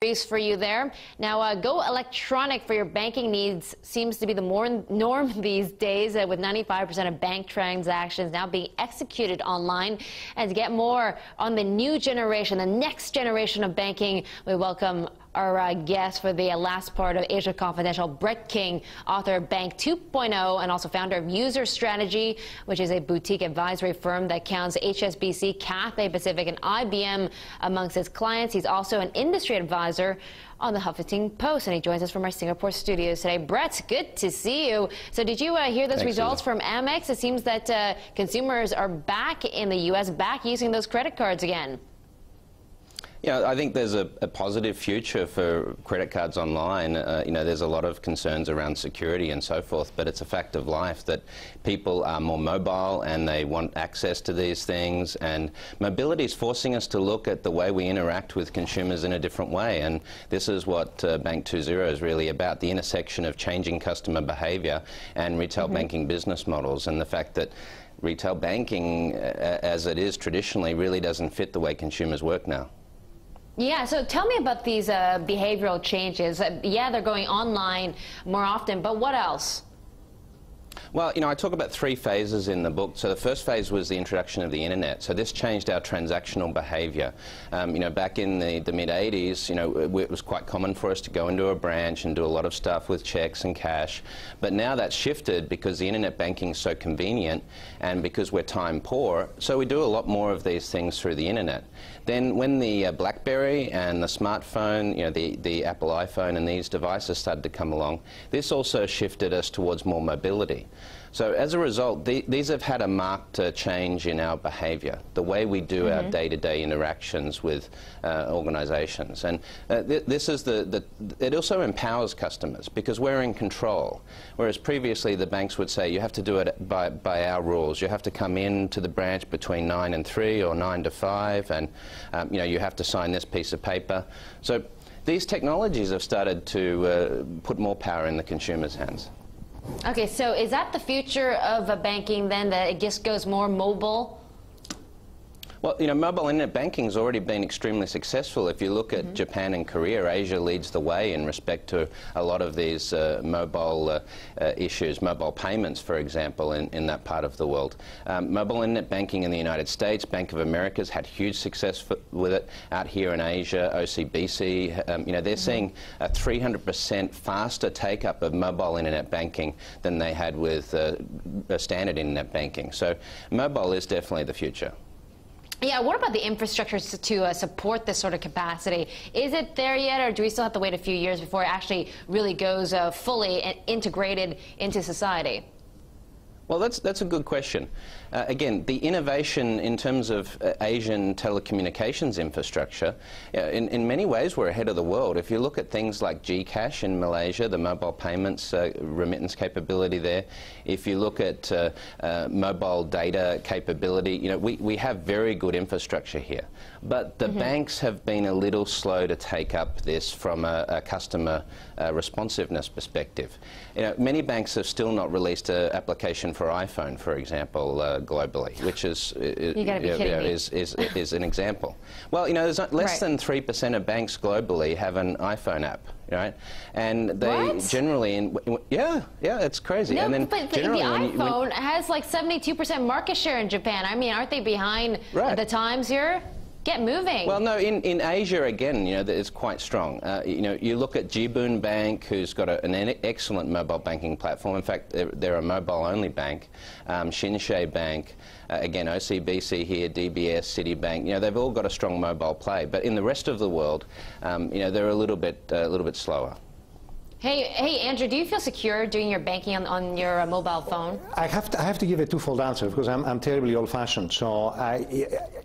For you there. Now, go electronic for your banking needs seems to be the norm these days, with 95% of bank transactions now being executed online. And to get more on the new generation, the next generation of banking, we welcome our guest for the last part of Asia Confidential, Brett King, author of Bank 2.0 and also founder of User Strategy, which is a boutique advisory firm that counts HSBC, Cathay Pacific, and IBM amongst its clients. He's also an industry advisor on the Huffington Post, and he joins us from our Singapore studios today. Brett, good to see you. So did you hear those results from Amex? It seems that consumers are back in the U.S., back using those credit cards again. Yeah, I think there's a positive future for credit cards online. There's a lot of concerns around security and so forth, but it's a fact of life that people are more mobile and they want access to these things, and mobility is forcing us to look at the way we interact with consumers in a different way, and this is what Bank 2.0 is really about, the intersection of changing customer behavior and retail banking business models, and the fact that retail banking, as it is traditionally, really doesn't fit the way consumers work now. Yeah, so tell me about these behavioral changes. Yeah, they're going online more often, but what else? Well, I talk about 3 phases in the book. So the first phase was the introduction of the internet. So this changed our transactional behavior. Back in the mid-80s, it was quite common for us to go into a branch and do a lot of stuff with checks and cash. But now that's shifted because the internet banking is so convenient and because we're time poor. So we do a lot more of these things through the internet. Then when the BlackBerry and the smartphone, the Apple iPhone and these devices started to come along, this also shifted us towards more mobility. So as a result, these have had a marked change in our behavior, the way we do our day-to-day interactions with organizations. And this is it also empowers customers because we're in control. Whereas previously the banks would say you have to do it by our rules. You have to come in to the branch between 9 and 3 or 9 to 5, and you have to sign this piece of paper. So these technologies have started to put more power in the consumer's hands. Okay, so is that the future of banking then, that it just goes more mobile? Well, mobile internet banking has already been extremely successful. If you look at Japan and Korea, Asia leads the way in respect to a lot of these mobile issues, mobile payments, for example, in that part of the world. Mobile internet banking in the United States, Bank of America's had huge success with it. Out here in Asia, OCBC, they're seeing a 300% faster take-up of mobile internet banking than they had with standard internet banking. So mobile is definitely the future. Yeah, what about the infrastructure to support this sort of capacity? Is it there yet, or do we still have to wait a few years before it actually really goes fully integrated into society? Well, that's a good question. Again, the innovation in terms of Asian telecommunications infrastructure, in many ways we're ahead of the world. If you look at things like GCash in Malaysia, the mobile payments remittance capability there, if you look at mobile data capability, we have very good infrastructure here. But the banks have been a little slow to take up this from a customer responsiveness perspective. Many banks have still not released an application for iPhone, for example, globally, which is an example. Well, there's less than 3% of banks globally have an iPhone app, right? And they generally, it's crazy. No, and then but the iPhone has like 72% market share in Japan. I mean, aren't they behind the times here? Get moving. Well, no, in Asia, again, it's quite strong. You look at Jibun Bank, who's got an excellent mobile banking platform. In fact, they're a mobile-only bank. Shinsei Bank, again, OCBC here, DBS, Citibank, they've all got a strong mobile play. But in the rest of the world, they're a little bit slower. Hey, Andrew, do you feel secure doing your banking on your mobile phone? I have to give a twofold answer because I'm terribly old-fashioned. So I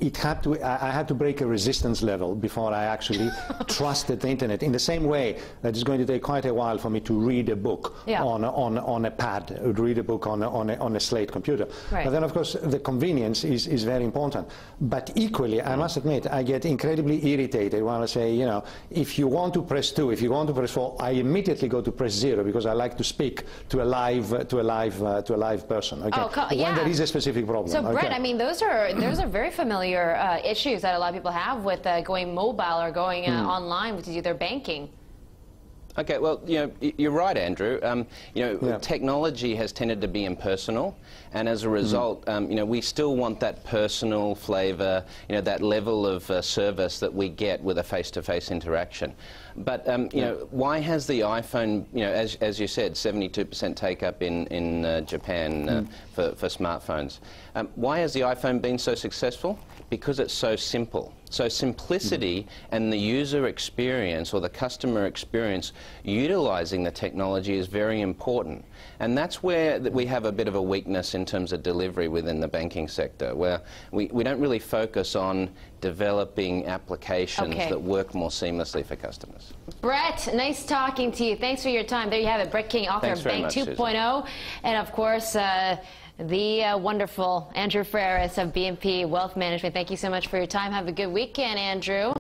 had to break a resistance level before I actually trusted the internet. In the same way that it's going to take quite a while for me to read a book on a pad, read a book on a slate computer. Right. But then, of course, the convenience is very important. But equally, I must admit, I get incredibly irritated when I say, if you want to press 2, if you want to press 4, I immediately immediately go to press 0 because I like to speak to a live person. Okay? Yeah. When there is a specific problem. So, Brett, I mean, those are very familiar issues that a lot of people have with going mobile or going online to do their banking. Okay, well, you know, you're right, Andrew. Technology has tended to be impersonal, and as a result, you know, we still want that personal flavour, you know, that level of service that we get with a face-to-face interaction. But you know, why has the iPhone, you know, as you said, 72% take-up in Japan for smartphones? Why has the iPhone been so successful? Because it's so simple. So simplicity and the user experience or the customer experience utilizing the technology is very important. And that's where we have a bit of a weakness in terms of delivery within the banking sector, where we don't really focus on developing applications that work more seamlessly for customers. Brett, nice talking to you. Thanks for your time. There you have it, Brett King, author of Bank 2.0, and of course, the wonderful Andrew Freris of BNP Wealth Management. Thank you so much for your time. Have a good weekend, Andrew.